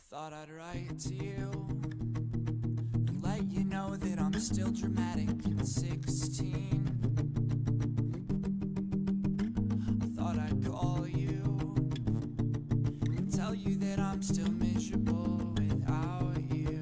Thought I'd write to you and let you know that I'm still dramatic at 16. I thought I'd call you and tell you that I'm still miserable without you.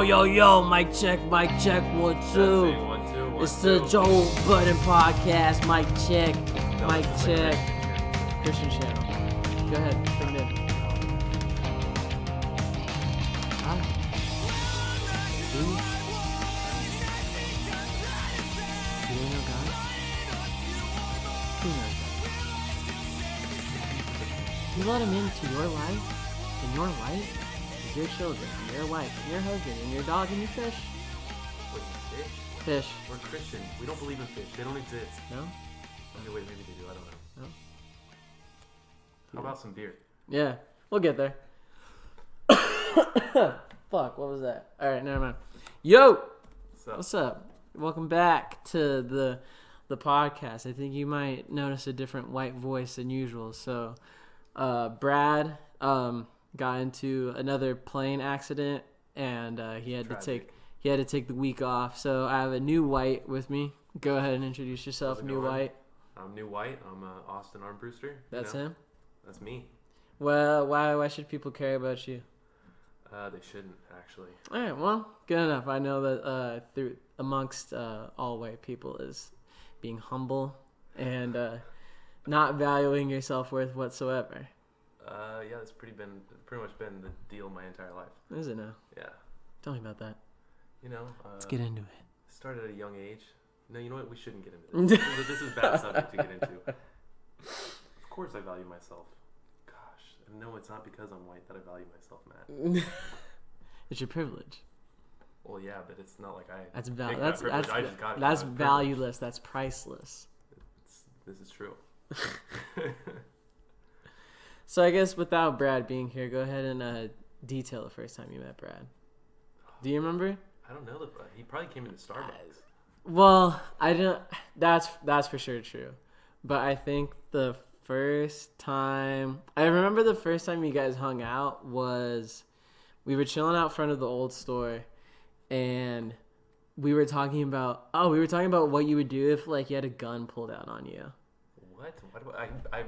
Yo, mic check, 1-2. It's the Joe Budden podcast, mic check. Christian channel. Go ahead, bring it in. Hi. Do you know God? Who knows God? You let him into your life, and your life, and your children, and your wife, and your husband, and your dog, and your fish. Wait, fish? Fish. We're Christian. We don't believe in fish. They don't exist. No? Okay, wait, maybe they do. I don't know. No? How about some beer? Yeah, we'll get there. Fuck, what was that? Alright, never mind. Yo! What's up? Welcome back to the podcast. I think you might notice a different white voice than usual. So, Brad got into another plane accident, and he had to take the week off. So I have a new white with me. Go ahead and introduce yourself, new white. I'm New White. I'm Austin Armbruster. That's him? That's me. Well, why should people care about you? They shouldn't, actually. All right, well, good enough. I know that through amongst all white people is being humble and not valuing your self-worth whatsoever. Yeah, that's pretty much been the deal my entire life. Is it now? Yeah. Tell me about that. You know, let's get into it. Started at a young age. No, you know what? We shouldn't get into this. This is a bad subject to get into. Of course I value myself. Gosh, no, it's not because I'm white that I value myself, Matt. It's your privilege. Well, yeah, but it's not like I. That's that's valueless. That's priceless. This is true. So I guess without Brad being here, go ahead and detail the first time you met Brad. Do you remember? I don't know. He probably came into Starbucks. Well, I don't. That's for sure true. But I think the first time I remember the first time you guys hung out was we were chilling out front of the old store, and we were talking about what you would do if like you had a gun pulled out on you. What? I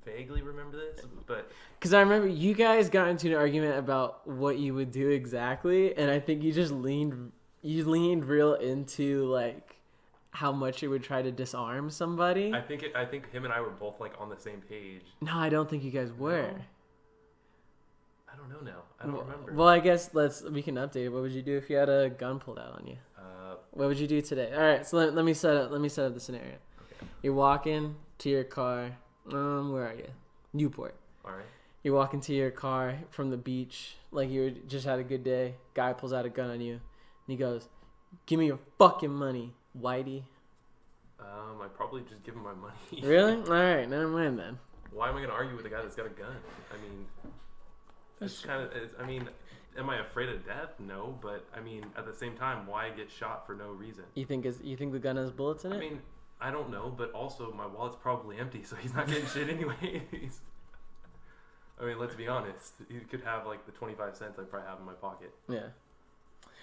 vaguely remember this, but because I remember you guys got into an argument about what you would do exactly, and I think you just leaned real into like how much it would try to disarm somebody. I think him and I were both like on the same page. No, I don't think you guys were. No. I don't know now. I don't remember. Well, I guess we can update it. What would you do if you had a gun pulled out on you? What would you do today? All right, so let me set up the scenario. Okay. You're walking to your car. Where are you? Newport. All right. You walk into your car from the beach, like you just had a good day. Guy pulls out a gun on you, and he goes, "Give me your fucking money, Whitey." I'd probably just give him my money. Really? All right, never mind then. Why am I gonna argue with a guy that's got a gun? I mean, it's kind of. I mean, am I afraid of death? No, but I mean, at the same time, why get shot for no reason? You think the gun has bullets in it? I mean, I don't know, but also my wallet's probably empty, so he's not getting shit anyways. I mean, let's be honest. He could have like the 25 cents I probably have in my pocket. Yeah.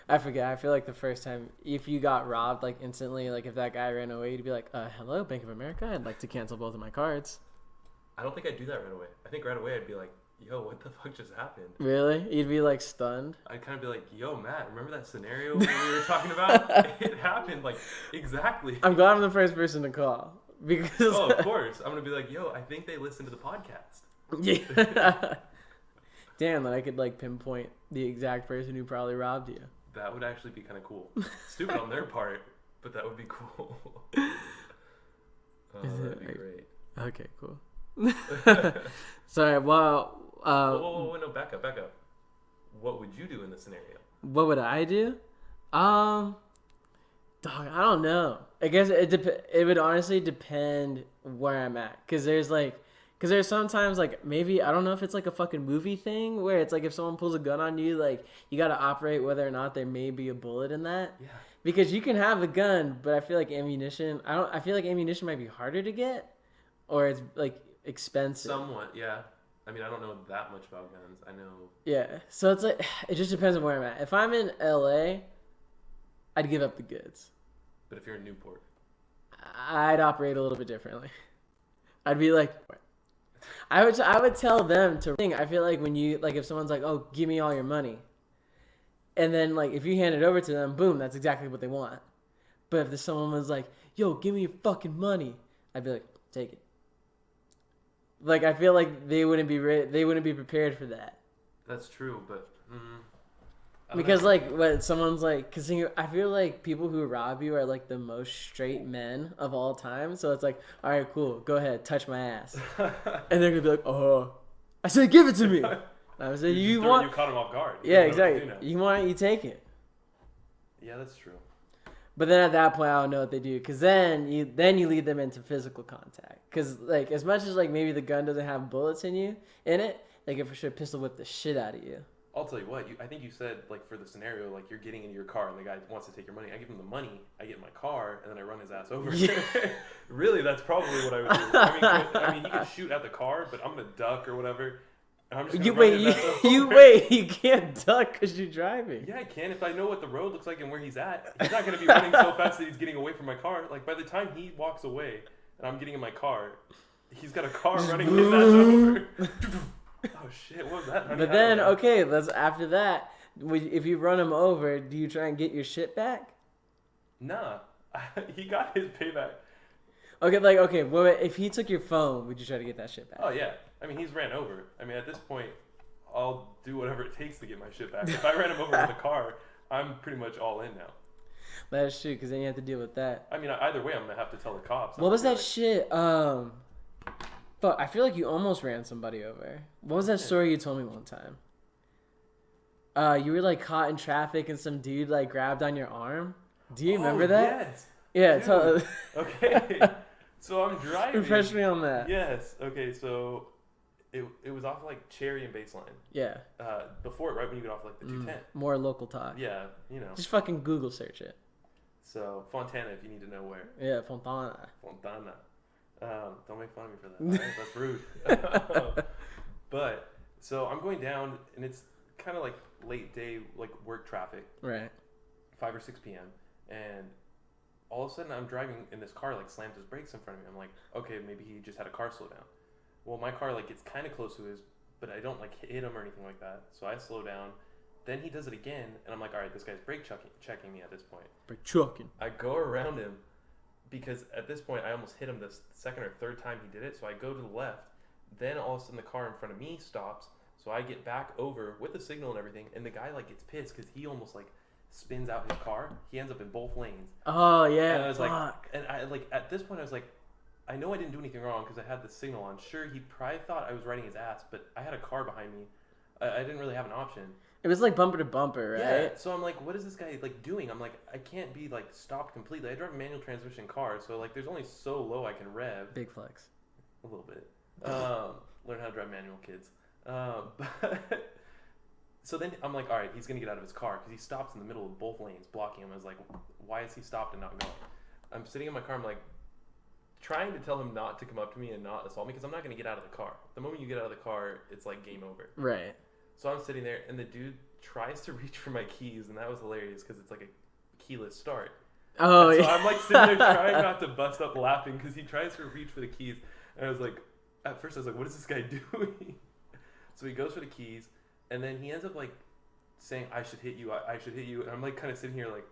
I forget. I feel like the first time, if you got robbed, like instantly, like if that guy ran away, you'd be like, hello, Bank of America. I'd like to cancel both of my cards. I don't think I'd do that right away. I think right away I'd be like, yo, what the fuck just happened? Really? You'd be like stunned? I'd kind of be like, yo, Matt, remember that scenario we were talking about? It happened, like, exactly. I'm glad I'm the first person to call. Because Oh, of course. I'm going to be like, yo, I think they listened to the podcast. Yeah. Damn, that I could like pinpoint the exact person who probably robbed you. That would actually be kind of cool. Stupid on their part, but that would be cool. Oh, that'd be great. Okay, cool. Sorry, well... whoa, no, back up. What would you do in this scenario? What would I do? Dog, I don't know. I guess it would honestly depend where I'm at. Because there's sometimes, like, maybe, I don't know if it's, like, a fucking movie thing where it's, like, if someone pulls a gun on you, like, you got to operate whether or not there may be a bullet in that. Yeah. Because you can have a gun, but I feel like ammunition, I feel like ammunition might be harder to get, or it's, like, expensive. Somewhat, yeah. I mean, I don't know that much about guns. I know. Yeah. So it's, like, it just depends on where I'm at. If I'm in LA, I'd give up the goods. But if you're in Newport? I'd operate a little bit differently. I'd be like... I would tell them to think. I feel like when you like if someone's like, "Oh, give me all your money," and then like if you hand it over to them, boom, that's exactly what they want. But if someone was like, "Yo, give me your fucking money," I'd be like, "Take it." Like I feel like they wouldn't be prepared for that. That's true, but because like when someone's like, because I feel like people who rob you are like the most straight men of all time. So it's like, all right, cool, go ahead, touch my ass, and they're gonna be like, "Oh, I said, give it to me." I was like, you caught him off guard. Yeah, exactly. You want it, you take it. Yeah, that's true. But then at that point, I don't know what they do, because then you lead them into physical contact. Because like as much as like maybe the gun doesn't have bullets in it, they can for sure pistol whip the shit out of you. I'll tell you what, I think you said, like, for the scenario, like, you're getting into your car and the guy wants to take your money. I give him the money, I get in my car, and then I run his ass over. Yeah. Really, that's probably what I would do. I mean, he could shoot at the car, but I'm going to duck or whatever. And I'm just You can't duck because you're driving. Yeah, I can if I know what the road looks like and where he's at. He's not going to be running so fast that he's getting away from my car. Like, by the time he walks away and I'm getting in my car, he's got a car running his ass over. Oh shit! What was that? But then, okay, after that. If you run him over, do you try and get your shit back? Nah, he got his payback. Okay. Well, if he took your phone, would you try to get that shit back? Oh yeah. I mean, he's ran over. I mean, at this point, I'll do whatever it takes to get my shit back. If I ran him over with a car, I'm pretty much all in now. That is true, because then you have to deal with that. I mean, either way, I'm gonna have to tell the cops. What was that shit? Fuck, I feel like you almost ran somebody over. What was that story you told me one time? You were like caught in traffic and some dude like grabbed on your arm. Do you remember that? Yes. Yeah. Okay. So I'm driving. Refresh me on that. Yes. Okay. So it was off like Cherry and Baseline. Yeah. Before it, right when you get off like the 210. More local talk. Yeah. You know. Just fucking Google search it. So Fontana, if you need to know where. Yeah, Fontana. Don't make fun of me for that. Right? That's rude. But so I'm going down, and it's kind of like late day, like work traffic. Right. 5 or 6 p.m. And all of a sudden, I'm driving, and this car like slams his brakes in front of me. I'm like, okay, maybe he just had a car slow down. Well, my car like gets kind of close to his, but I don't like hit him or anything like that. So I slow down. Then he does it again, and I'm like, all right, this guy's brake checking me at this point. Brake chucking. I go around him. Because at this point, I almost hit him the second or third time he did it. So I go to the left. Then all of a sudden, the car in front of me stops. So I get back over with the signal and everything. And the guy like gets pissed because he almost like spins out his car. He ends up in both lanes. Oh yeah. And I was like, and I like at this point I was like, I know I didn't do anything wrong because I had the signal on. Sure, he probably thought I was riding his ass, but I had a car behind me. I didn't really have an option. It was like bumper to bumper, right? Yeah. So I'm like, what is this guy like doing? I'm like, I can't be like stopped completely. I drive a manual transmission car, so like, there's only so low I can rev. Big flex. A little bit. Learn how to drive manual, kids. So then I'm like, all right, he's gonna get out of his car because he stops in the middle of both lanes, blocking him. I was like, why is he stopped and not going? I'm sitting in my car. I'm like, trying to tell him not to come up to me and not assault me because I'm not gonna get out of the car. The moment you get out of the car, it's like game over. Right. So I'm sitting there, and the dude tries to reach for my keys, and that was hilarious because it's like a keyless start. Oh, and yeah. So I'm like sitting there trying not to bust up laughing because he tries to reach for the keys, and I was like, at first I was like, what is this guy doing? So he goes for the keys, and then he ends up like saying, "I should hit you. I should hit you." And I'm like kind of sitting here like,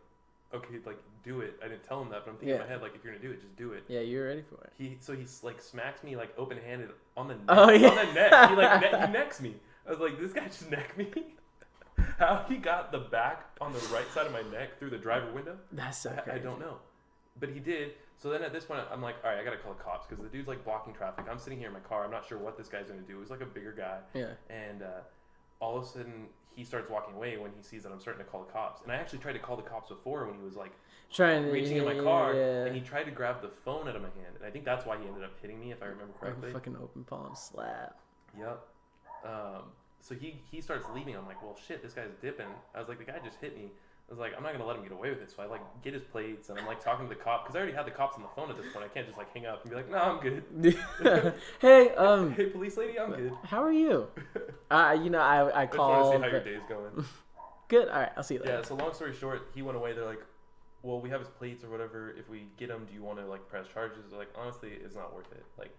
"Okay, like do it." I didn't tell him that, but I'm thinking in my head like, if you're gonna do it, just do it. Yeah, you're ready for it. He like smacks me like open handed on the neck. Oh, yeah. On the neck. He like he necks me. I was like, this guy just necked me. How he got the back on the right side of my neck through the driver window? That's so crazy. I don't know, but he did. So then at this point, I'm like, all right, I gotta call the cops because the dude's like blocking traffic. I'm sitting here in my car. I'm not sure what this guy's gonna do. He's like a bigger guy. Yeah. And all of a sudden, he starts walking away when he sees that I'm starting to call the cops. And I actually tried to call the cops before when he was like reaching in my car, and he tried to grab the phone out of my hand. And I think that's why he ended up hitting me, if I remember correctly. Fucking open palm slap. Yep. So he starts leaving. I'm like, well, shit, this guy's dipping. I was like, the guy just hit me. I was like, I'm not going to let him get away with it. So I like get his plates and I'm like talking to the cop because I already had the cops on the phone at this point. I can't just like hang up and be like, no, I'm good. Hey, hey, police lady, I'm good. How are you? I called. I just want to see how your day's going. Good. All right, I'll see you later. Yeah. So long story short, he went away. They're like, well, we have his plates or whatever. If we get him, do you want to like press charges? They're like, honestly, it's not worth it. Like,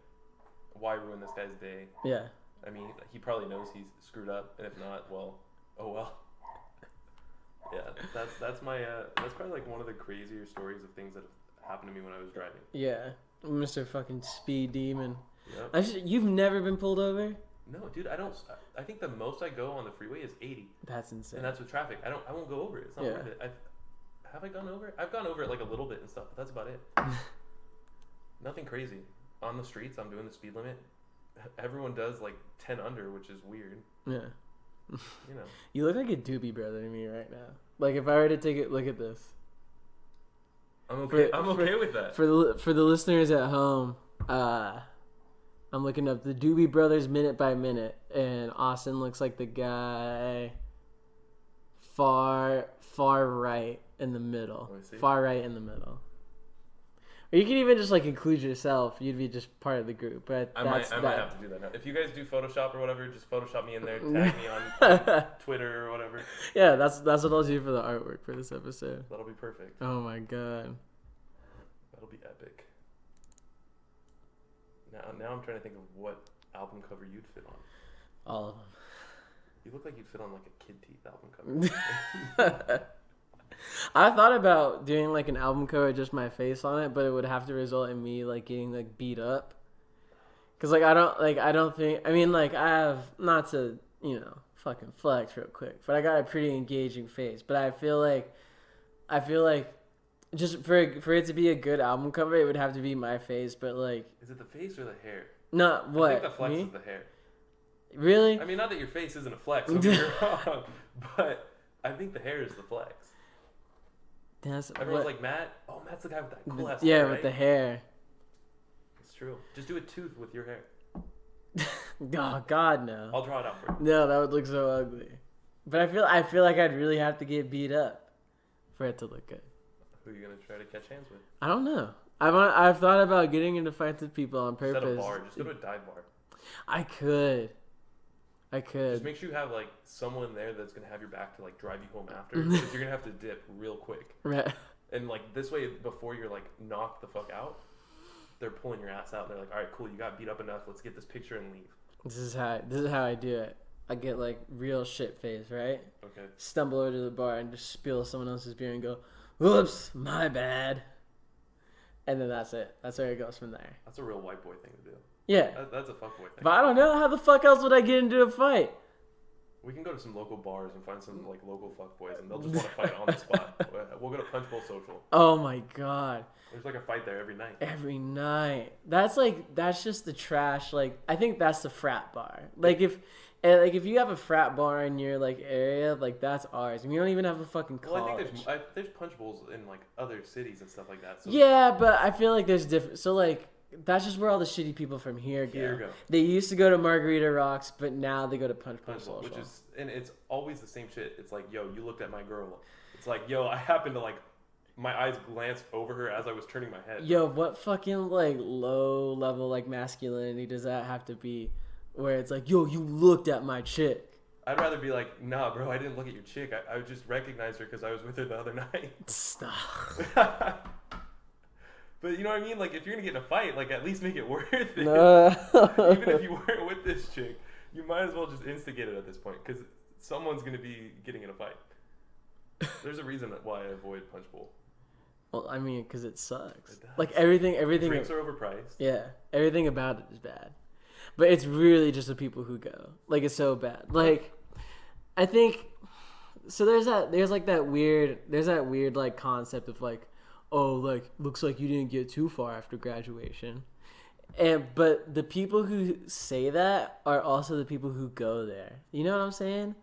why ruin this guy's day? Yeah. I mean, he probably knows he's screwed up, and if not, well, oh well. Yeah, that's probably like one of the crazier stories of things that have happened to me when I was driving. Yeah, Mr. Fucking Speed Demon. Yep. You've never been pulled over? No, dude, I think the most I go on the freeway is 80. That's insane. And that's with traffic. I won't go over it. It's not worth it. Have I gone over it? I've gone over it like a little bit and stuff, but that's about it. Nothing crazy. On the streets, I'm doing the speed limit. Everyone does like 10 under, which is weird. Yeah. You know. You look like a doobie brother to me right now. Like if I were to take it, look at this. I'm okay. I'm okay with that. For the listeners at home, I'm looking up the Doobie Brothers minute by minute, and Austin looks like the guy far right in the middle. Far right in the middle. Or you can even just like include yourself. You'd be just part of the group. But I might have to do that now. If you guys do Photoshop or whatever, just Photoshop me in there. Tag me on Twitter or whatever. Yeah, that's what I'll do for the artwork for this episode. That'll be perfect. Oh my god. That'll be epic. Now I'm trying to think of what album cover you'd fit on. All of them. You look like you'd fit on like a Kid Teeth album cover. I thought about doing like an album cover with just my face on it, but it would have to result in me like getting like beat up. Cause like I don't think I have, not to fucking flex real quick, but I got a pretty engaging face. But I feel like just for it to be a good album cover, it would have to be my face. But like, is it the face or the hair? Not what? I think the flex is the hair. Really? I mean, not that your face isn't a flex, don't get me wrong, but I think the hair is the flex. Everyone's like, Matt? Oh, Matt's the guy with that cool ass hair, right? With the hair. It's true. Just do a tooth with your hair. Oh God, no. I'll draw it out for you. No, that would look so ugly. But I feel like I'd really have to get beat up for it to look good. Who are you gonna try to catch hands with? I don't know. I've thought about getting into fights with people on purpose. Set a bar. Just go to a dive bar. I could. Just make sure you have like someone there that's gonna have your back to like drive you home after, because you're gonna have to dip real quick. Right. And like this way, before you're like knocked the fuck out, they're pulling your ass out. And they're like, all right, cool, you got beat up enough. Let's get this picture and leave. This is how I do it. I get like real shit face, right? Okay. Stumble over to the bar and just spill someone else's beer and go, "Whoops, my bad." And then that's it. That's where it goes from there. That's a real white boy thing to do. Yeah. That's a fuckboy thing. But I don't know, how the fuck else would I get into a fight? We can go to some local bars and find some like local fuckboys, and they'll just want to fight on the spot. We'll go to Punch Bowl Social. Oh my god. There's like a fight there every night. Every night. That's just the trash. Like, I think that's the frat bar. Like if you have a frat bar in your like area, like that's ours. And we don't even have a fucking college. Well, I think there's punch bowls in like other cities and stuff like that. So. Yeah, but I feel like there's different. So like, that's just where all the shitty people from here go. They used to go to Margarita Rocks, but now they go to Punch Bowl Social. Which is, and it's always the same shit. It's like, yo, you looked at my girl. It's like, yo, I happened to like, my eyes glanced over her as I was turning my head. Yo, what fucking like low level like masculinity does that have to be? Where it's like, yo, you looked at my chick. I'd rather be like, nah, bro, I didn't look at your chick. I just recognized her because I was with her the other night. Stop. But you know what I mean? Like, if you're going to get in a fight, like, at least make it worth it. No. Even if you weren't with this chick, You might as well just instigate it at this point because someone's going to be getting in a fight. There's a reason why I avoid punch bowl. Well, I mean, because it sucks. It does. Like everything. Drinks are overpriced. Yeah, everything about it is bad. But it's really just the people who go. Like it's so bad. Like I think. So there's that weird like concept of like, oh, like looks like you didn't get too far after graduation. But the people who say that are also the people who go there. You know what I'm saying?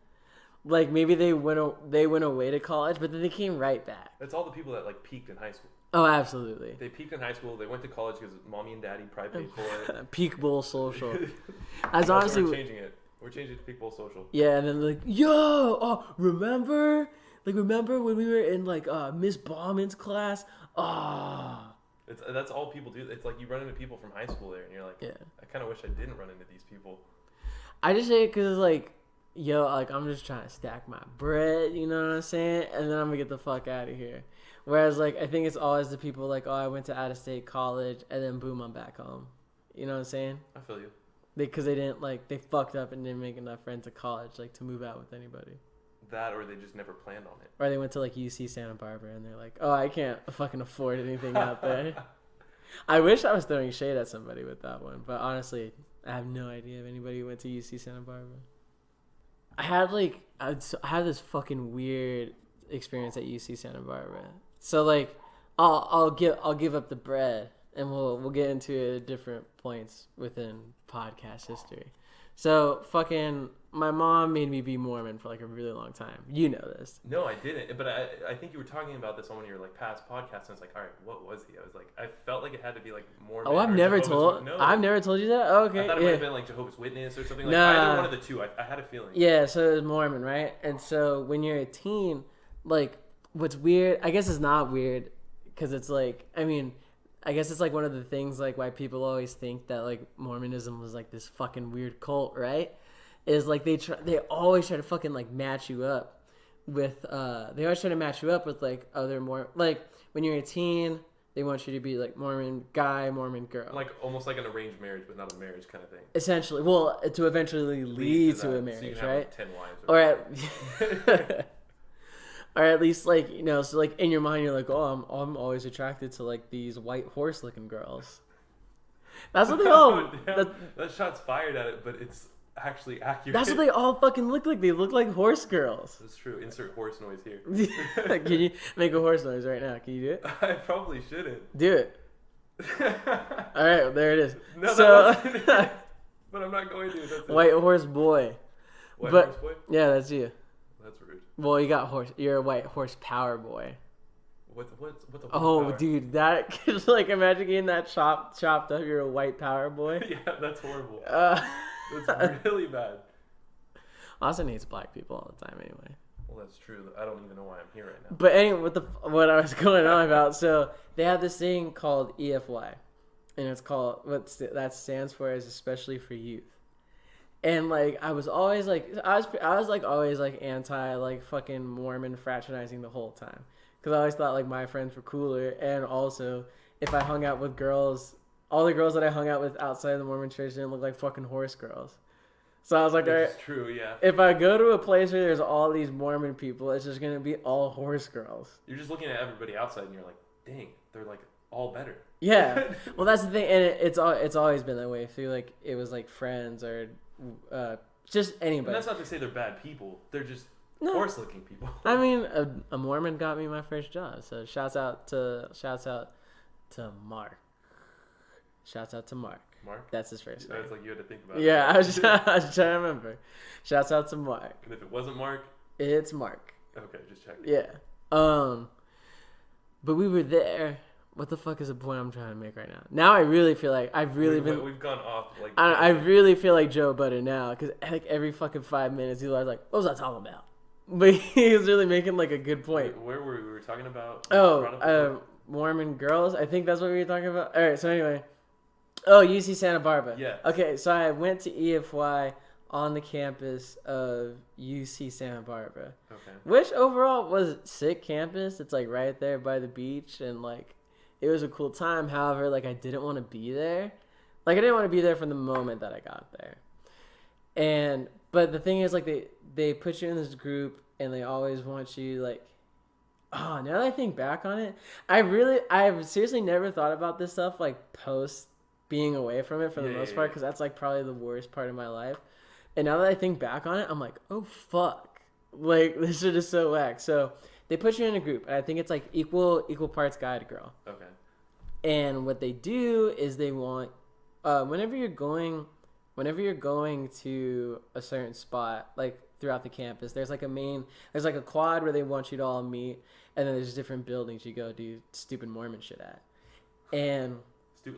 Like maybe they went away to college, but then they came right back. That's all the people that like peaked in high school. Oh, absolutely. They peaked in high school. They went to college because mommy and daddy probably paid for it. Peak Bowl Social. As honestly, we're changing it. We're changing it to Peak Bowl Social. Yeah, and then like, remember when we were in like Miss Bauman's class? That's all people do. It's like you run into people from high school there, and you're like, I kind of wish I didn't run into these people. I just say it because like, like I'm just trying to stack my bread, you know what I'm saying? And then I'm gonna get the fuck out of here. Whereas like, I think it's always the people like, I went to out-of-state college, and then boom, I'm back home. You know what I'm saying? I feel you. Because they didn't they fucked up and didn't make enough friends at college like to move out with anybody. That or they just never planned on it. Or they went to like UC Santa Barbara and they're like, oh, I can't fucking afford anything out there. I wish I was throwing shade at somebody with that one, but honestly, I have no idea if anybody went to UC Santa Barbara. I had this fucking weird experience at UC Santa Barbara. So like, I'll give up the bread, and we'll get into different points within podcast history. So fucking my mom made me be Mormon for like a really long time. You know this. No, I didn't. But I think you were talking about this on one of your like past podcasts. And I was like, all right, what was he? I was like, I felt like it had to be like Mormon. Oh, I've never told you that. Oh, okay. I thought it might have been like Jehovah's Witness or something. Like either one of the two. I had a feeling. Yeah, so it was Mormon, right? And so when you're a teen, like what's weird, I guess it's not weird because it's like, I mean, I guess it's like one of the things like why people always think that like Mormonism was like this fucking weird cult, right? Is like they always try to fucking like match you up with like other more like when you're a teen, they want you to be like Mormon guy, Mormon girl. Like almost like an arranged marriage, but not a marriage kind of thing. Essentially, well, to eventually lead to a marriage, so you can right? Have, like, 10 wives. Or at least like, you know, so like in your mind you're like, oh, I'm always attracted to like these white horse looking girls. That's what they all. That shot's fired at it, but it's actually accurate. That's what they all fucking look like. They look like horse girls. That's true. Insert horse noise here. Can you make a horse noise right now? Can you do it? I probably shouldn't. Do it. All right, there it is. No, so, but I'm not going to. That's white horse boy. Horse boy? Yeah, that's you. That's rude. Well, you got horse. You're a white horse power boy. What's the horse oh, power? Dude, that like imagine getting that chopped up. You're a white power boy. Yeah, that's horrible. That's really bad. Austin hates black people all the time, anyway. Well, that's true. I don't even know why I'm here right now. But anyway, what I was going on about, so they have this thing called EFY, and it's called that stands for is especially for youth. And like I was always like always like anti like fucking Mormon fraternizing the whole time because I always thought like my friends were cooler, and also if I hung out with girls, all the girls that I hung out with outside the Mormon church didn't look like fucking horse girls. So I was like, that's true, yeah. If I go to a place where there's all these Mormon people, it's just gonna be all horse girls. You're just looking at everybody outside and you're like, dang, they're like all better. Yeah, well that's the thing, and it's always been that way. I feel like it was like friends or just anybody. And that's not to say they're bad people. They're just horse-looking people. I mean, a Mormon got me my first job, so shouts out to Mark. Shouts out to Mark. Mark? That's his first name. It's like you had to think about it. Yeah, I was trying to remember. Shouts out to Mark. And if it wasn't Mark? It's Mark. Okay, just checking. Yeah. But we were there. What the fuck is the point I'm trying to make right now? Now I really feel like we've gone off like. I really feel like Joe Butter now because like every fucking 5 minutes he's always like, "What was I talking about?" But he's really making like a good point. Where were we? We were talking about. Mormon girls. I think that's what we were talking about. All right. So anyway, UC Santa Barbara. Yeah. Okay. So I went to EFY on the campus of UC Santa Barbara. Okay. Which overall was a sick campus. It's like right there by the beach and like. It was a cool time. However, like I didn't want to be there. Like I didn't want to be there from the moment that I got there. But the thing is, like, they put you in this group and they always want you, like, oh, now that I think back on it, I've seriously never thought about this stuff, like, post being away from it for the most part, because that's, like, probably the worst part of my life. And now that I think back on it, I'm like, oh, fuck. Like, this shit is so whack. So they put you in a group, and I think it's, like, equal parts guy to girl. Okay. And what they do is they want, whenever you're going to a certain spot, like throughout the campus, there's like a quad where they want you to all meet, and then there's different buildings you go do stupid Mormon shit at. And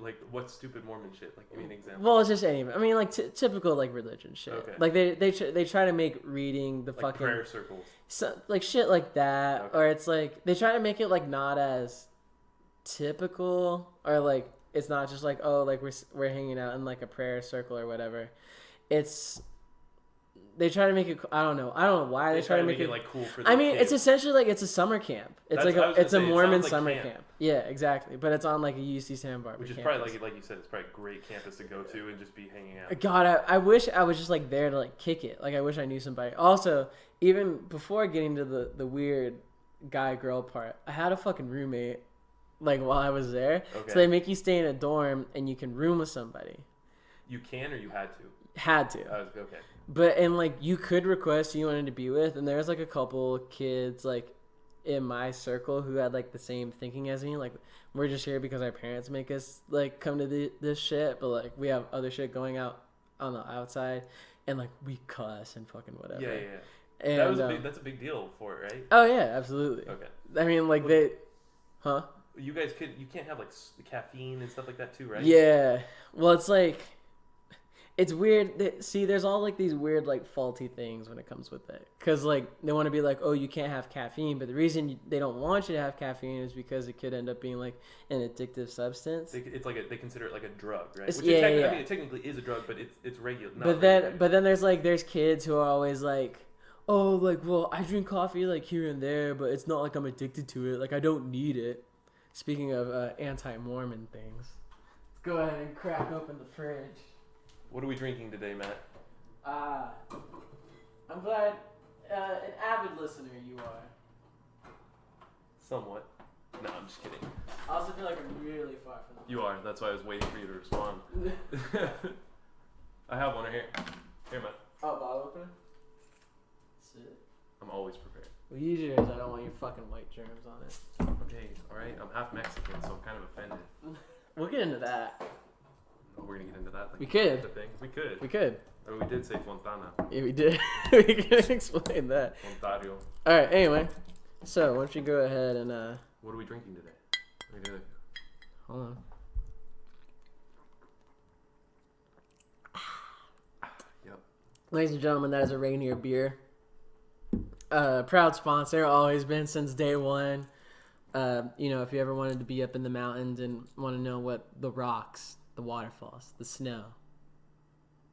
like what stupid Mormon shit? Like, give me an example. Well, it's just any. I mean, like typical like religion shit. Okay. Like they try to make reading the like fucking prayer circles, like shit like that, okay. Or it's like they try to make it like not as typical, or like it's not just like, oh, like we're hanging out in like a prayer circle or whatever. They try to make it. I don't know why they try to make it like cool for the I mean, kids. it's essentially like it's a summer camp. It's a Mormon summer camp. Yeah, exactly. But it's on like a UC Santa Barbara which is campus. probably like you said, it's probably a great campus to go to and just be hanging out. God, I wish I was just like there to like kick it. Like I wish I knew somebody. Also, even before getting to the weird guy girl part, I had a fucking roommate. Like while I was there, Okay. So they make you stay in a dorm and you can room with somebody. You can, or you had to? Had to. Okay. But and like you could request who you wanted to be with, and there was like a couple kids like in my circle who had like the same thinking as me. Like we're just here because our parents make us like come to this shit, but like we have other shit going out on the outside, and like we cuss and fucking whatever. Yeah. And That's a big deal for it, right? Oh yeah, absolutely. Okay. I mean, like huh? You guys you can't have like the caffeine and stuff like that too, right? Yeah. Well, it's like, it's weird. See, there's all like these weird like faulty things when it comes with it. Because like they want to be like, oh, you can't have caffeine. But the reason they don't want you to have caffeine is because it could end up being like an addictive substance. It's like they consider it like a drug, right? It's, Which yeah, I yeah. mean, it technically is a drug, but it's regular. But then there's kids who are always like, oh, like, well, I drink coffee like here and there, but it's not like I'm addicted to it. Like I don't need it. Speaking of anti-Mormon things, let's go ahead and crack open the fridge. What are we drinking today, Matt? I'm glad an avid listener you are. Somewhat. No, I'm just kidding. I also feel like I'm really far from You are. That's why I was waiting for you to respond. I have one right here. Here, Matt. Oh, bottle opener? Sit. I'm always prepared. Well, use yours. I don't want your fucking white germs on it. Okay, alright. I'm half Mexican, so I'm kind of offended. We'll get into that. Oh, we're going to get into that? Like, We could. The thing? We could. We could. Or we did say Fontana. Yeah, we did. We could explain that. Ontario. Alright, anyway. So, why don't you go ahead and, What are we drinking today? We're gonna... hold on. Yep. Ladies and gentlemen, that is a Rainier beer. Proud sponsor, always been since day one. You know, if you ever wanted to be up in the mountains and want to know what the rocks, the waterfalls, the snow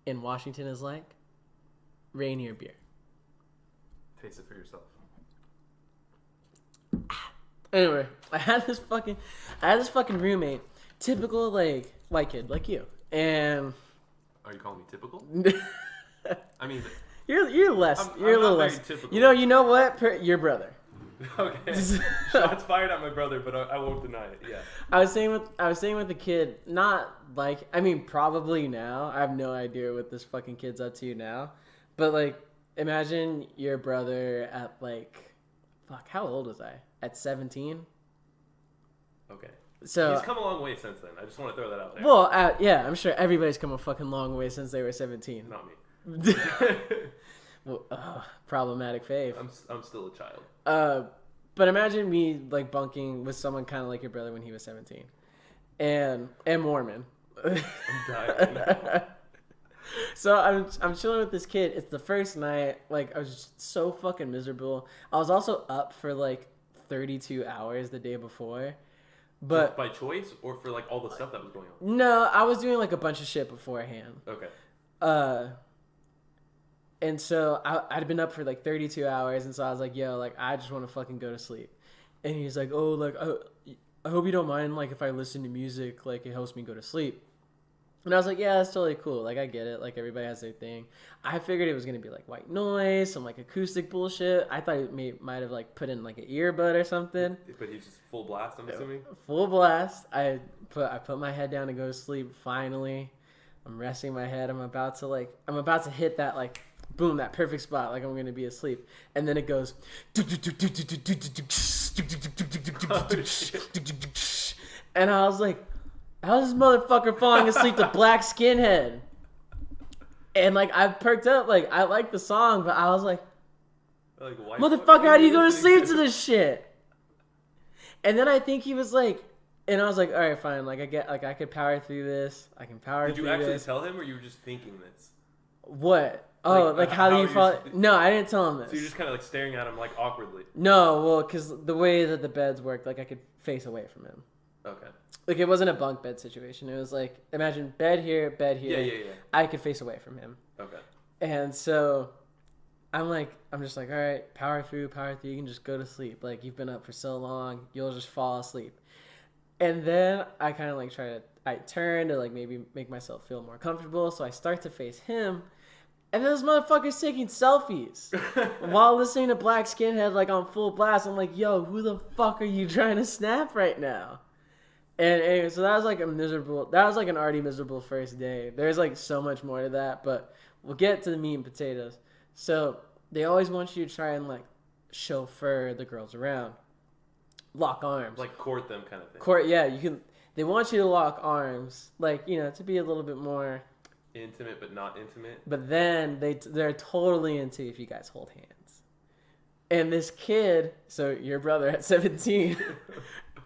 in Washington is like, Rainier beer. Taste it for yourself. Anyway, I had this fucking roommate, typical like white kid like you, and Are you calling me typical? I mean, you're less. I'm You're a little not very less. typical. You know what? Your brother. okay. Shots fired at my brother, but I won't deny it. Yeah. I was saying with the kid, not like, I mean, probably now. I have no idea what this fucking kid's up to now, but like, imagine your brother at like, fuck, how old was I? At 17. Okay. So He's come a long way since then. I just want to throw that out there. well, yeah, I'm sure everybody's come a fucking long way since they were 17. Not me. Well, problematic fave. I'm still a child. But imagine me like bunking with someone kind of like your brother when he was 17, and Mormon. I'm dying. So I'm chilling with this kid. It's the first night. Like I was just so fucking miserable. I was also up for like 32 hours the day before, but by choice or for like all the stuff that was going on. no, I was doing like a bunch of shit beforehand. Okay. And so I'd been up for like 32 hours, and so I was like, yo, like, I just want to fucking go to sleep. And he's like, oh, like, I hope you don't mind, like, if I listen to music, like, it helps me go to sleep. And I was like, yeah, that's totally cool. Like, I get it. Like, everybody has their thing. I figured it was going to be, like, white noise, some, like, acoustic bullshit. I thought it might have, like, put in, like, an earbud or something. But he's just full blast, I'm assuming? Full blast. I put my head down to go to sleep, finally. I'm resting my head. I'm about to hit that, like, boom, that perfect spot. Like, I'm going to be asleep. And then it goes... And I was like... How's this motherfucker falling asleep to Black Skinhead? And, like, I perked up. Like, I like the song, but I was like, motherfucker, how do you go to sleep to this shit? And then I think he was like, and I was like, all right, fine. Like, I could power through this. I can power through this. Did you actually tell him, or you were just thinking this? What? Oh, like how do you fall? No, I didn't tell him this. So you're just kind of, like, staring at him, like, awkwardly? No, well, because the way that the beds worked, like, I could face away from him. Okay. Like, it wasn't a bunk bed situation. It was like, imagine bed here, bed here. Yeah. I could face away from him. Okay. And so I'm just like, all right, power through. You can just go to sleep. Like, you've been up for so long, you'll just fall asleep. And then I kind of like I turn to like maybe make myself feel more comfortable. So I start to face him. And then this motherfucker's taking selfies while listening to Black Skinhead, like, on full blast. I'm like, yo, who the fuck are you trying to snap right now? And anyway, so that was like an already miserable first day. There's like so much more to that, but we'll get to the meat and potatoes. So they always want you to try and like chauffeur the girls around, lock arms, like court them kind of thing. Court, yeah. You can. They want you to lock arms, like, you know, to be a little bit more intimate, but not intimate. But then they're totally into if you guys hold hands. And this kid, so your brother at 17.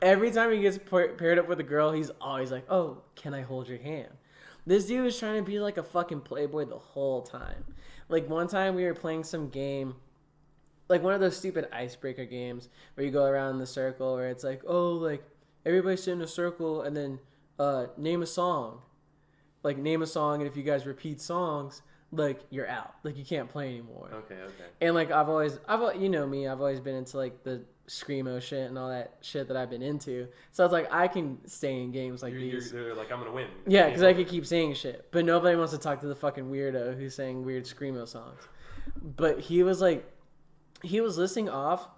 Every time he gets paired up with a girl, he's always like, oh, can I hold your hand? This dude was trying to be like a fucking playboy the whole time. Like, one time we were playing some game, like one of those stupid icebreaker games where you go around in the circle where it's like, oh, like, everybody sit in a circle and then name a song. Like, name a song, and if you guys repeat songs, like, you're out. Like, you can't play anymore. Okay. And, like, you know me, I've always been into, like, the screamo shit and all that shit that I've been into. So I was like, I can stay in games like these. They're like, I'm gonna win. Yeah, because I could keep saying shit. But nobody wants to talk to the fucking weirdo who's saying weird screamo songs. But he was listing off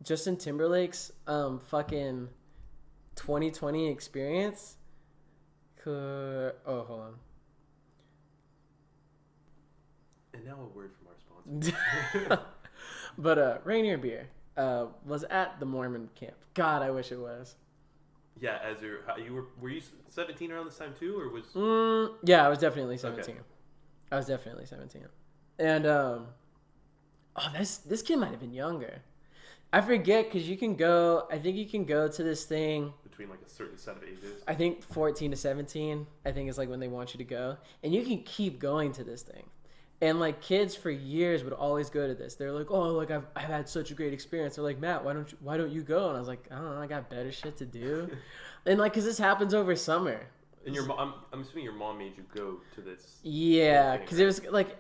Justin Timberlake's fucking 2020 experience. Oh, hold on. And now a word from our sponsor. But Rainier beer was at the Mormon camp. God, I wish it was. Yeah, were you 17 around this time too, or was? Yeah, I was definitely 17. Okay. I was definitely 17. And this kid might have been younger. I forget, because you can go. I think you can go to this thing between like a certain set of ages. I think 14 to 17. I think is like when they want you to go, and you can keep going to this thing. And like kids for years would always go to this. They're like, oh, like I've had such a great experience. They're like, Matt, why don't you go? And I was like, I don't know, I got better shit to do. And like, cause this happens over summer. And your mom, I'm assuming your mom made you go to this. Yeah, because it was like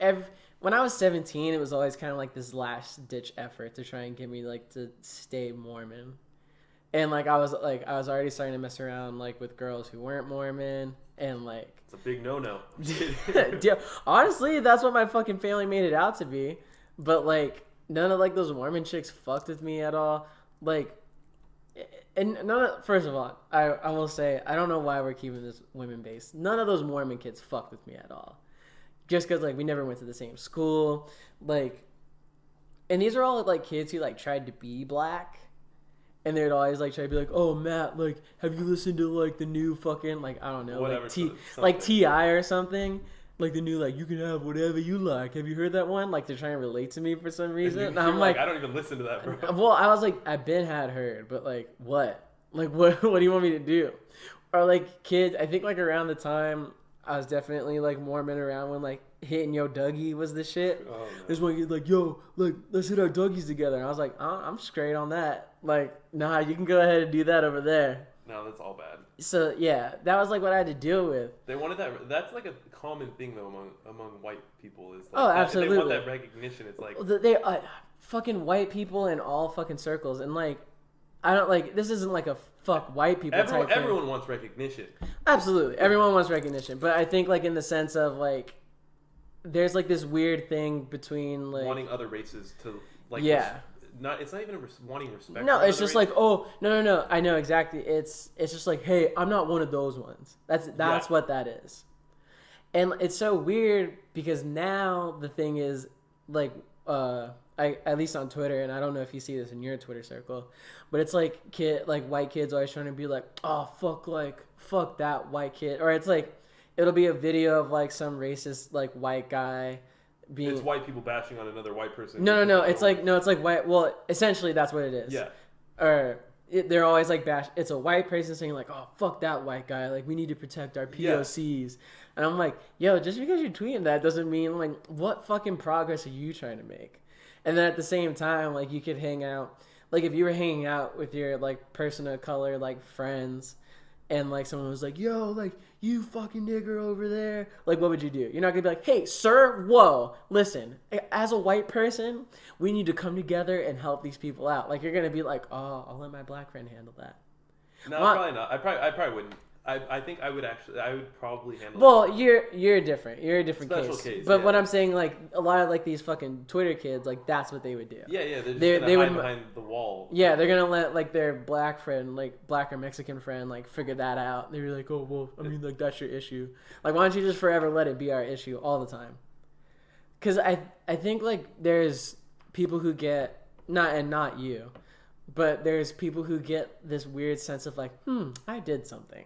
when I was 17, it was always kind of like this last ditch effort to try and get me like to stay Mormon. And like I was already starting to mess around like with girls who weren't Mormon, and like it's a big no-no. Honestly, that's what my fucking family made it out to be. But like none of like those Mormon chicks fucked with me at all. Like, and first of all, I will say I don't know why we're keeping this women based. None of those Mormon kids fucked with me at all. Just because like we never went to the same school, like, and these are all like kids who like tried to be black. And they'd always like try to be like, oh, Matt, like, have you listened to like the new fucking, like, I don't know, whatever, like T.I. or something, like the new, like, you can have whatever you like. Have you heard that one? Like, they're trying to relate to me for some reason. And I'm like, I don't even listen to that, bro. Well, I was like, I've been heard, but like, what? Like, what do you want me to do? Or like kids, I think like around the time I was definitely like Mormon around when like hitting yo Dougie was the shit. Oh, no. There's one kid like, yo, like, let's hit our Dougies together. And I was like, I'm straight on that. Like, nah, you can go ahead and do that over there. No, that's all bad. So yeah, that was like what I had to deal with. They wanted that. That's like a common thing though among white people. Is like oh, absolutely. They want that recognition. It's like they fucking white people in all fucking circles, and like I don't like this. Isn't like a fuck white people type thing. Everyone wants recognition. Absolutely, everyone wants recognition, but I think like in the sense of like, there's like this weird thing between like wanting other races to like. Yeah. It's not even wanting respect. No, from it's just races. like, oh no. I know exactly. It's just like, hey, I'm not one of those ones. That's what that is. And it's so weird because now the thing is like I at least on Twitter, and I don't know if you see this in your Twitter circle, but it's like white kids always trying to be like, oh fuck that white kid, or it's like it'll be a video of like some racist like white guy being. It's white people bashing on another white person. No. It's like white. Well, essentially that's what it is. Yeah. Or they're always like bash. It's a white person saying like, oh fuck that white guy. Like we need to protect our POCs. And I'm like, yo, just because you're tweeting that doesn't mean like what fucking progress are you trying to make? And then at the same time, like you could hang out, like if you were hanging out with your like person of color, like friends, and like someone was like, yo, like you fucking nigger over there, like what would you do? You're not gonna be like, hey sir, whoa, listen, as a white person, we need to come together and help these people out. Like you're gonna be like, oh, I'll let my black friend handle that. No, probably not. I probably wouldn't. I think I would probably handle. Well, it. you're different. You're a different case. But what I'm saying, like a lot of like these fucking Twitter kids, like that's what they would do. Yeah. They're just gonna hide behind the wall. Yeah, they're gonna let like their black friend, like black or Mexican friend, like figure that out. They're like, oh well, I mean, like that's your issue. Like, why don't you just forever let it be our issue all the time? Because I think like there's people who get not you, but there's people who get this weird sense of like, I did something.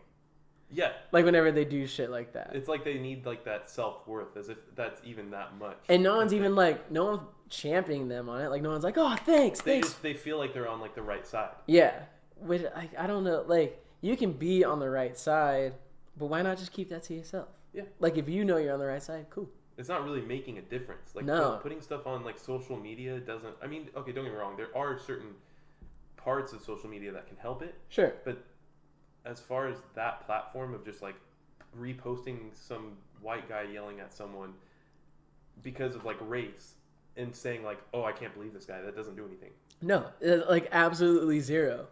Yeah. Like whenever they do shit like that. It's like they need like that self-worth, as if that's even that much. And no one's even like, no one's championing them on it. Like no one's like, oh, thanks. They feel like they're on like the right side. Yeah. Which I don't know. Like you can be on the right side, but why not just keep that to yourself? Yeah. Like if you know you're on the right side, cool. It's not really making a difference. Like putting stuff on like social media doesn't. I mean, okay, don't get me wrong. There are certain parts of social media that can help it. Sure. But as far as that platform of just like reposting some white guy yelling at someone because of like race and saying like, oh, I can't believe this guy, that doesn't do anything. No, like absolutely zero.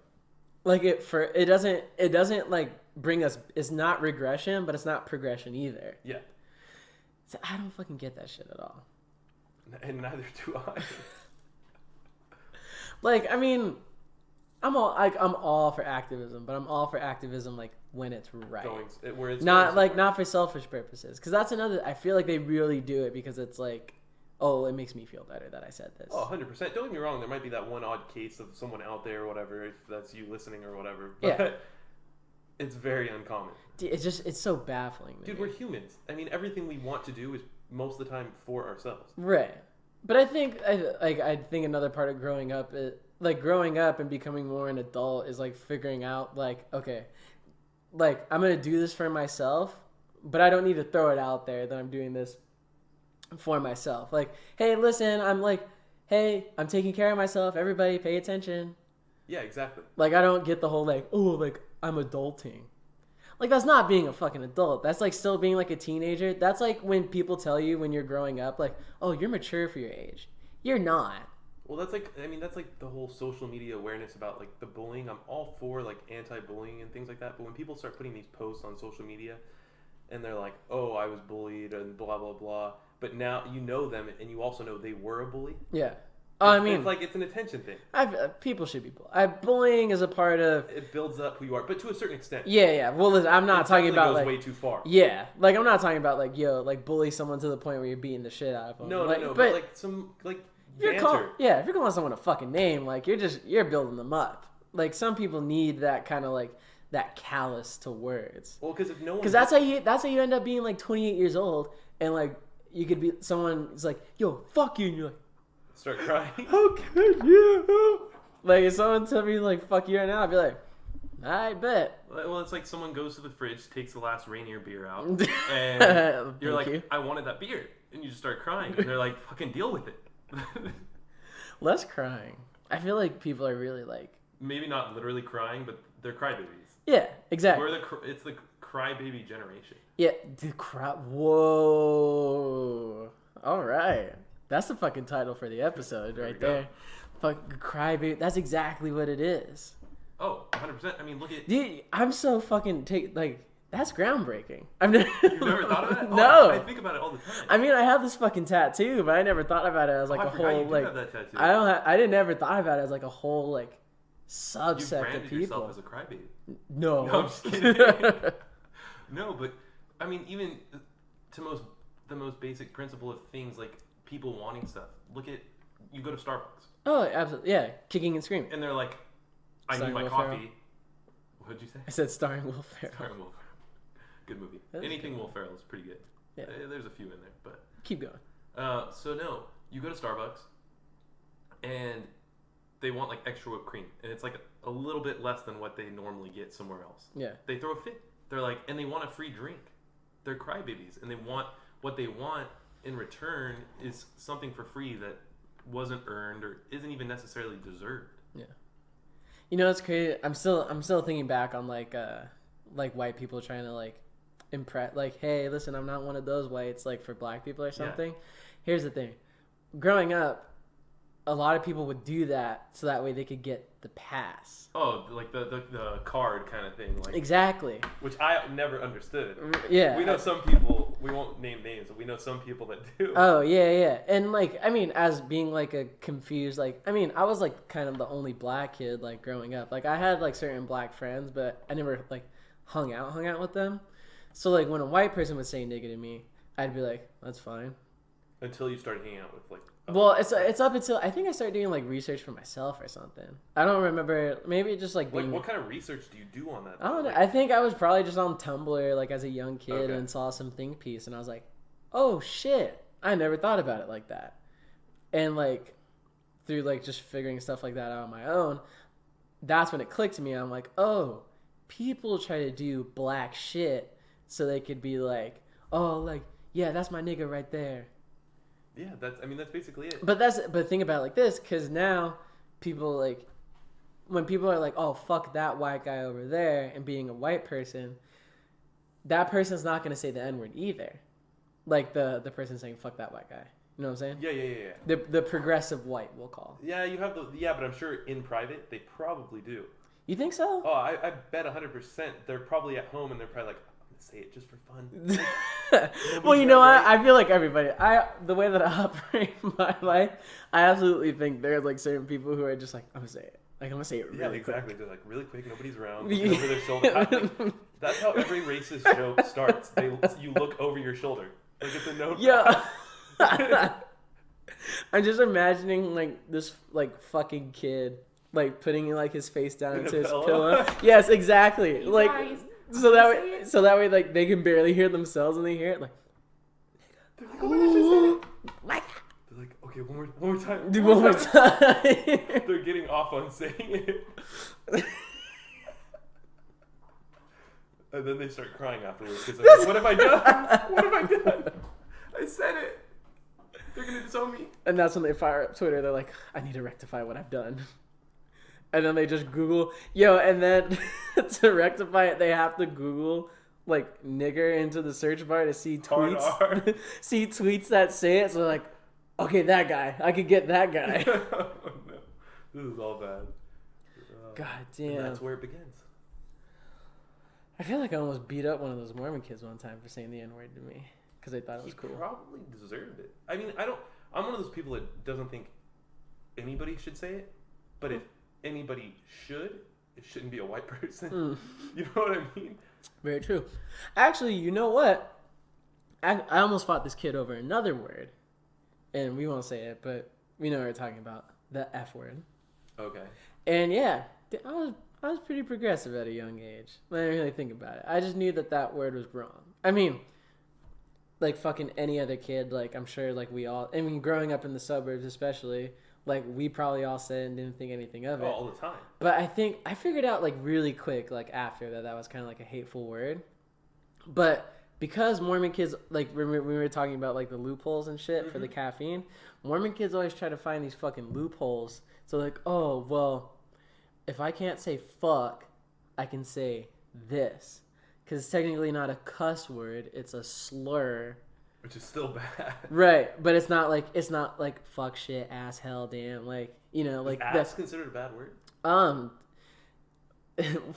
Like it doesn't like bring us. It's not regression, but it's not progression either. Yeah. So I don't fucking get that shit at all. And neither do I. Like, I mean, I'm all for activism, but I'm all for activism like when it's right. Not for selfish purposes, because that's another. I feel like they really do it because it's like, oh, it makes me feel better that I said this. Oh, 100%. Don't get me wrong. There might be that one odd case of someone out there or whatever, if that's you listening or whatever. But it's very uncommon. It's so baffling. Dude, we're humans. I mean, everything we want to do is most of the time for ourselves. Right. But I think another part of growing up is like growing up and becoming more an adult is like figuring out like, okay, like I'm going to do this for myself, but I don't need to throw it out there that I'm doing this for myself. Like, hey, listen, I'm taking care of myself. Everybody pay attention. Yeah, exactly. Like, I don't get the whole like, oh, like I'm adulting. Like, that's not being a fucking adult. That's like still being like a teenager. That's like when people tell you when you're growing up, like, oh, you're mature for your age. You're not. Well, that's like the whole social media awareness about like the bullying. I'm all for like anti-bullying and things like that. But when people start putting these posts on social media and they're like, oh, I was bullied and blah, blah, blah. But now you know them and you also know they were a bully. Yeah. I mean, it's like it's an attention thing. People should be bullied. Bullying is a part of. It builds up who you are, but to a certain extent. Yeah. Well, listen, I'm not talking about goes like way too far. Yeah, like I'm not talking about like like bully someone to the point where you're beating the shit out of them. No. But like some like banter. If you're calling someone a fucking name, like you're building them up. Like some people need that kind of like that callous to words. Well, because that's how you end up being like 28 years old and like you could be someone's like, yo, fuck you, and you're like. Start crying. How could you? Like, if someone tell me, like, fuck you right now, I'd be like, I bet. Well, it's like someone goes to the fridge, takes the last Rainier beer out, and you're like, I wanted that beer. And you just start crying. And they're like, fucking deal with it. Less crying. I feel like people are really, like... Maybe not literally crying, but they're crybabies. Yeah, exactly. It's the crybaby generation. Yeah, whoa. All right. That's the fucking title for the episode right there. Fucking crybaby. That's exactly what it is. Oh, 100%. I mean, look at... Dude, I'm so fucking... That's groundbreaking. I've never... You've never thought of that? No. I think about it all the time. I mean, I have this fucking tattoo, but I never thought about it as like I a forgot whole you do like. have that tattoo. I didn't ever thought about it as like a whole like subset You of branded people. yourself as a crybaby. No. No, I'm just kidding. No, but I mean, even to the most basic principle of things like people wanting stuff. Look at you go to Starbucks. Oh, absolutely, yeah, kicking and screaming. And they're like, "I Starring need my Will coffee." Ferrell. What'd you say? I said starring Will Ferrell. Starring Will Ferrell. Good movie. That is Anything good. Will Ferrell is pretty good. Yeah. There's a few in there, but Keep going. so no, you go to Starbucks, and they want like extra whipped cream, and it's like a little bit less than what they normally get somewhere else. Yeah. They throw a fit. They're like, and they want a free drink. They're crybabies, and they want what they want in return is something for free that wasn't earned or isn't even necessarily deserved. Yeah. You know, it's crazy. I'm still thinking back on like white people trying to like impress, like, hey, listen, I'm not one of those whites, like for black people or something. Yeah. Here's the thing. Growing up, a lot of people would do that so that way they could get the pass. Oh, like the card kind of thing. Like, exactly. Which I never understood. Yeah. We know some people, we won't name names, but we know some people that do. Oh, yeah. And like, I mean, as being like a confused, like, I mean, I was like kind of the only black kid like growing up. Like I had like certain black friends, but I never like hung out with them. So like when a white person would say nigga to me, I'd be like, that's fine. Until you started hanging out with like... Well, it's up until I think I started doing like research for myself or something. I don't remember. Maybe just like being. What kind of research do you do on that? I don't know. Like... I think I was probably just on Tumblr like as a young kid Okay. and saw some think piece and I was like, oh shit, I never thought about it like that. And like through like just figuring stuff like that out on my own, that's when it clicked to me. I'm like, oh, people try to do black shit so they could be like, oh, like yeah, that's my nigga right there. Yeah, that's basically it. But think about it like this, because now people like, when people are like, oh, fuck that white guy over there, and being a white person, that person's not going to say the N-word either. Like the person saying, fuck that white guy. You know what I'm saying? Yeah. The progressive white, we'll call. Yeah, you have but I'm sure in private, they probably do. You think so? Oh, I bet 100% they're probably at home and they're probably like, say it just for fun. Well, you know what? I feel like everybody. The way that I operate my life, I absolutely think there's like certain people who are just like, I'm gonna say it. Like I'm gonna say it really exactly. quick. They're like really quick. Nobody's around. Looking over their shoulder. That's how every racist joke starts. You look over your shoulder. Like it's a no. Yeah. I'm just imagining like this like fucking kid like putting like his face down into his pillow. Yes, exactly. You like. guys, So that way, like they can barely hear themselves, and they hear it like. They're like, oh my gosh, I said it. They're like, okay, one more time. Do one more time. They're getting off on saying it, and then they start crying afterwards because like, what have I done? What have I done? I said it. They're gonna disown me. And that's when they fire up Twitter. They're like, I need to rectify what I've done. And then they just Google, and then to rectify it, they have to Google like nigger into the search bar to see tweets, see tweets that say it. So they're like, okay, that guy, I could get that guy. Oh, no. This is all bad. God damn. And that's where it begins. I feel like I almost beat up one of those Mormon kids one time for saying the N-word to me because they thought it was cool. He probably deserved it. I mean, I'm one of those people that doesn't think anybody should say it, but if anybody should, it shouldn't be a white person. You know what I mean? Very true. Actually, you know what? I almost fought this kid over another word, and we won't say it, but we know what we're talking about, the F word. Okay. And yeah, I was pretty progressive at a young age. I didn't really think about it. I just knew that word was wrong. I mean, like fucking any other kid, like I'm sure like we all, I mean growing up in the suburbs especially, like we probably all said and didn't think anything of it. All the time. But I think I figured out like really quick, like after that was kind of like a hateful word. But because Mormon kids, like when we were talking about like the loopholes and shit for the caffeine, Mormon kids always try to find these fucking loopholes. So like, oh, well, if I can't say fuck, I can say this. Because it's technically not a cuss word, it's a slur. Which is still bad. Right, but it's not like fuck, shit, ass, hell, damn, like, you know, like is ass considered a bad word?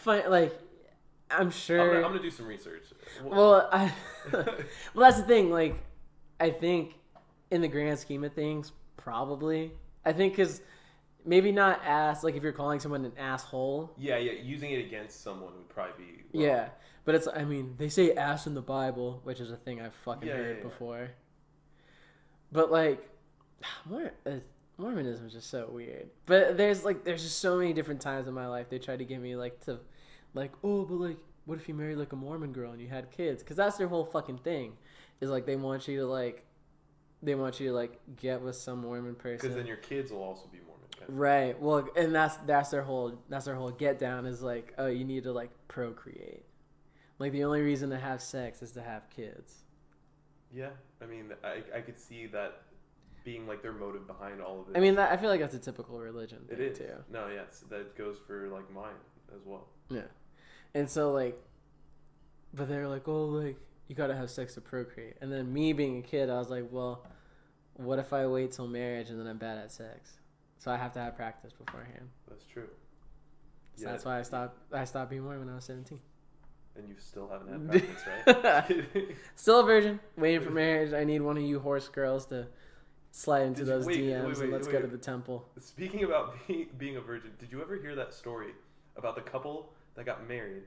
like, I'm sure. I'm gonna do some research. Well, well, that's the thing. Like, I think in the grand scheme of things, probably. I think because maybe not ass. Like, if you're calling someone an asshole. Yeah. Using it against someone would probably be wrong. Yeah, but it's. I mean, they say ass in the Bible, which is a thing I've fucking heard Yeah. before. But like, Mormonism is just so weird. But there's just so many different times in my life they tried to get me oh, but like, what if you married like a Mormon girl and you had kids? Because that's their whole fucking thing, is like they want you to get with some Mormon person. Because then your kids will also be Mormon. Right. Well, and that's their whole get down is like, oh, you need to like procreate. Like the only reason to have sex is to have kids. Yeah, I mean, I could see that being like their motive behind all of it. I mean, I feel like that's a typical religion thing it is. too. No, yes, that goes for like mine as well. Yeah. And so, like, but they're like, oh, like, you gotta have sex to procreate. And then me being a kid, I was like, well, what if I wait till marriage and then I'm bad at sex? So I have to have practice beforehand. That's true. So that's why I stopped being Mormon when I was 17. And you still haven't had practice, right? Still a virgin, waiting for marriage. I need one of you horse girls to slide into those DMs and let's go to the temple. Speaking about being a virgin, did you ever hear that story about the couple that got married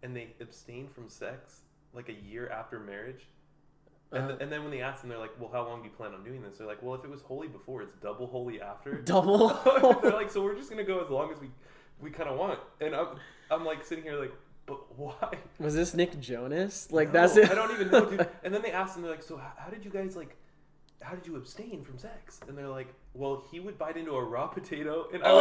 and they abstained from sex like a year after marriage? And then when they asked them, they're like, well, how long do you plan on doing this? They're like, well, if it was holy before, it's double holy after. Double? They're like, so we're just going to go as long as we kind of want. And I'm like sitting here like, but why? Was this Nick Jonas? Like, No, that's it? I don't even know, dude. And then they asked them, they're like, so how did you guys how did you abstain from sex? And they're like, well, he would bite into a raw potato, and I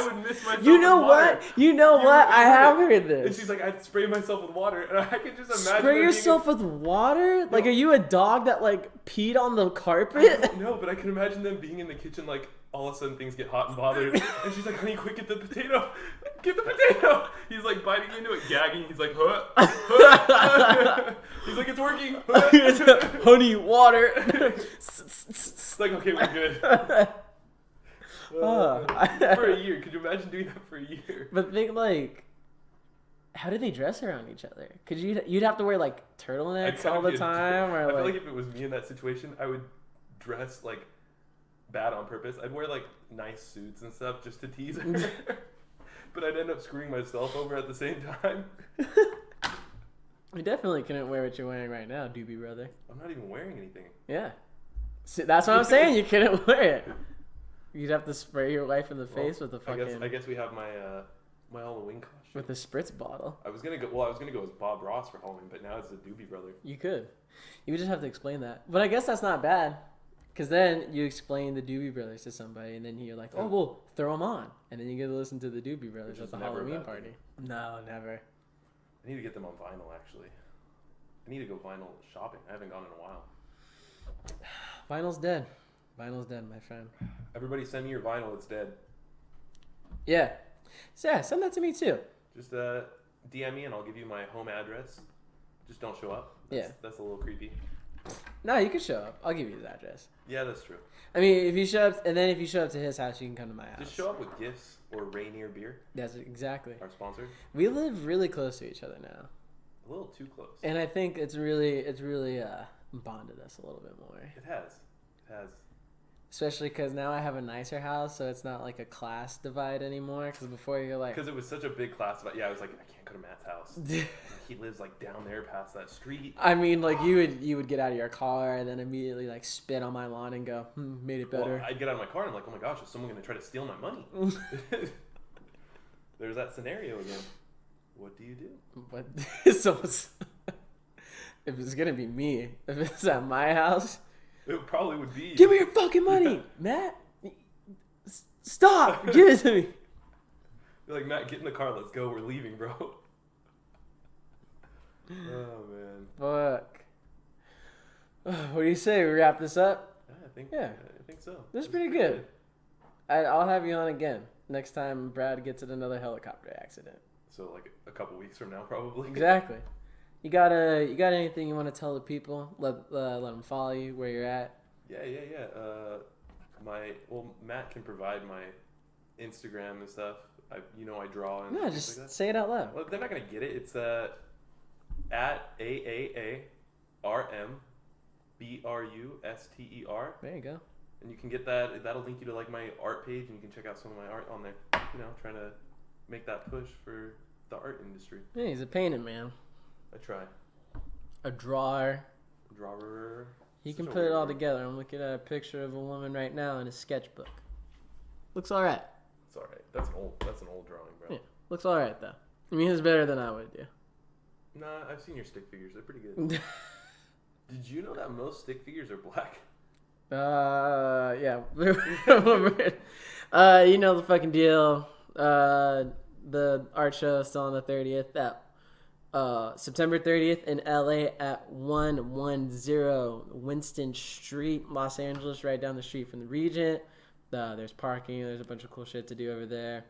would miss myself. You know with water. what? You know what? I have heard this. And she's like, I'd spray myself with water, and I could just imagine. Spray yourself with water? Like, are you a dog that like peed on the carpet? No, but I can imagine them being in the kitchen, like all of a sudden things get hot and bothered, and she's like, honey, quick, get the potato, get the potato. He's like biting into it, gagging. He's like, huh? He's like, it's working. Honey, water. It's like, okay, we're good. For a year. Could you imagine doing that for a year? But think like, how do they dress around each other? Cause you'd have to wear like turtlenecks all the time, or I feel like if it was me in that situation, I would dress like bad on purpose. I'd wear like nice suits and stuff just to tease her. But I'd end up screwing myself over at the same time. You definitely couldn't wear what you're wearing right now, Doobie Brother. I'm not even wearing anything. Yeah. See, that's what I'm saying. You couldn't wear it. You'd have to spray your wife in the face with the fucking. I guess we have my my Halloween costume with the spritz bottle. I was gonna go as Bob Ross for Halloween, but now it's the Doobie Brother. You could. You would just have to explain that. But I guess that's not bad. Because then you explain the Doobie Brothers to somebody, and then you're like, oh, well, throw them on. And then you get to listen to the Doobie Brothers at the Halloween party. No, never. I need to get them on vinyl, actually. I need to go vinyl shopping. I haven't gone in a while. Vinyl's dead. Vinyl's dead, my friend. Everybody send me your vinyl. It's dead. Yeah. So, yeah, send that to me, too. Just DM me, and I'll give you my home address. Just don't show up. That's a little creepy. No, you can show up. I'll give you his address. Yeah, that's true. I mean, if you show up, and then if you show up to his house, you can come to my house. Just show up with gifts or Rainier beer. That's exactly. Our sponsor. We live really close to each other now. A little too close. And I think it's really bonded us a little bit more. It has. Especially because now I have a nicer house, so it's not like a class divide anymore. Because before you're like... Because it was such a big class divide. Yeah, I was like, I can't go to Matt's house. He lives like down there past that street. I mean, like you would get out of your car and then immediately like spit on my lawn and go, made it better. Well, I'd get out of my car and I'm like, oh my gosh, is someone going to try to steal my money? There's that scenario again. What do you do? But so if it's going to be me, if it's at my house... It probably would be. Give me your fucking money, Matt. Stop. Give it to me. You're like, Matt, get in the car. Let's go. We're leaving, bro. Oh, man. Fuck. What do you say? We wrap this up? I think so. This is pretty good. I'll have you on again next time Brad gets in another helicopter accident. So, like, a couple weeks from now, probably? Exactly. You got anything you want to tell the people? Let them follow you where you're at. Yeah. Matt can provide my Instagram and stuff. I draw and No, things just like that. say it out loud. Well, they're not gonna get it. It's at AAARMBRUSTER. There you go. And you can get that. That'll link you to like my art page, and you can check out some of my art on there. Trying to make that push for the art industry. Yeah, he's a painting man. I try. A drawer. Drawer. He can put it all together. I'm looking at a picture of a woman right now in a sketchbook. Looks all right. It's all right. That's an old drawing, bro. Yeah, looks all right though. I mean, it's better than I would do. Nah, I've seen your stick figures. They're pretty good. Did you know that most stick figures are black? Yeah. You know the fucking deal. The art show is still on the 30th. September 30th in LA at 110 Winston Street, Los Angeles, right down the street from the Regent. There's parking. There's a bunch of cool shit to do over there.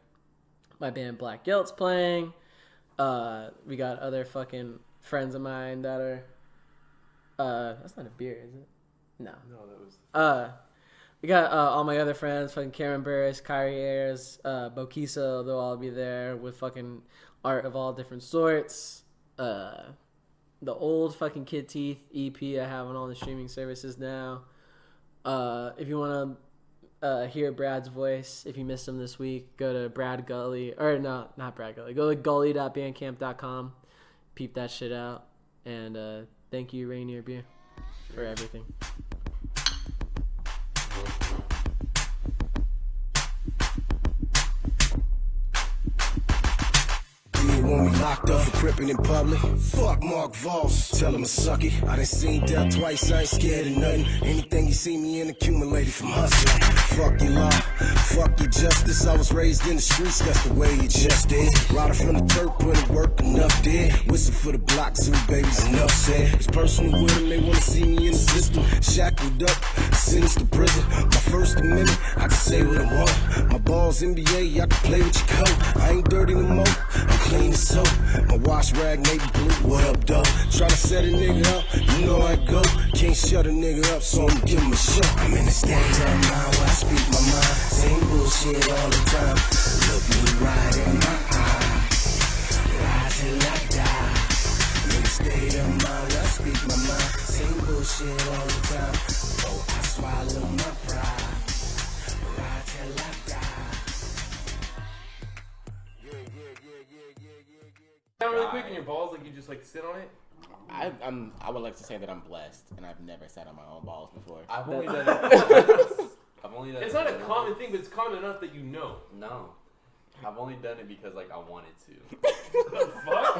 My band Black Guilt's playing. We got other fucking friends of mine that are. That's not a beer, is it? No. No, that was. We got all my other friends, fucking Karen Burris, Kyrie Ayers, Bokiso. They'll all be there with fucking art of all different sorts. The old fucking Kid Teeth EP I have on all the streaming services now. If you want to hear Brad's voice, if you missed him this week, go to Brad Gully, or no, not Brad Gully. Go to gully.bandcamp.com. Peep that shit out. And thank you, Rainier Beer, for everything. When we locked up for crippin' in public, fuck Mark Voss, tell him to suck it. I done seen death twice, I ain't scared of nothing. Anything you see me in accumulated from hustling. Fuck your law, fuck your justice. I was raised in the streets, that's the way it just is. Rider from the turf, put in work, enough did. Whistle for the block, zoo babies, enough said. It's personal with them, they wanna see me in the system. Shackled up, sentenced to prison. My First Amendment, I can say what I want. My balls NBA, I can play with your coat. I ain't dirty no more, I'm clean as soap. My wash rag navy blue, what up, dog? Try to set a nigga up, you know I go. Can't shut a nigga up, so I'ma give him a show. I'm in the state of mind where I speak my mind. Same bullshit all the time. Look me right in my eye. Ride till I die. I'm in the state of mind where I speak my mind. Same bullshit all the time. Oh, I swallow my pride. Ride till I die. Down really quick in your balls, like you just like sit on it. I would like to say that I'm blessed, and I've never sat on my own balls before. I've only done it. I've only done It's it not a because- common thing, but it's common enough that you know. No, I've only done it because like I wanted to. The fuck?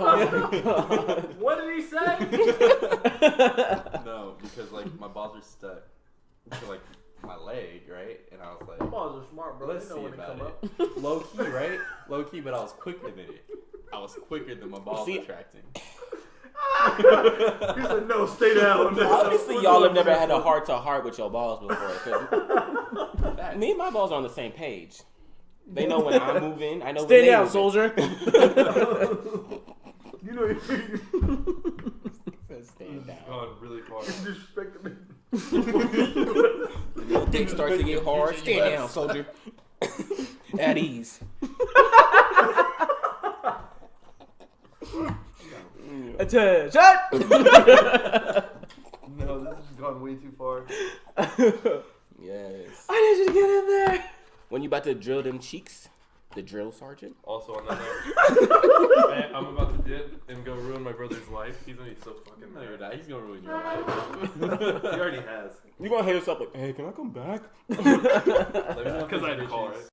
What did he say? No, because like my balls are stuck to like my leg, right? And I was like, Balls are smart, bro. let's see about it. Low key, right? Low key, but I was quicker than it. I was quicker than my balls See- retracting. He's like, no, stay down. Obviously, y'all have never had a heart-to-heart with your balls before. 'Cause me and my balls are on the same page. They know when I'm moving. I know when Stay they down, moving. soldier. You know you're Stand down. gone really far. Disrespecting me. The little dick starts to get hard. Stand down, soldier. At ease. Attention! No, this has gone way too far. Yes. I need you to get in there. When you about to drill them cheeks, the drill sergeant. Also on that note, I'm about to dip and go ruin my brother's life. He's gonna be so fucking No, you're mad. not. He's gonna ruin your life. He already has. You gonna hit us up like, hey, can I come back? Let me know if Because I there's call issues. it.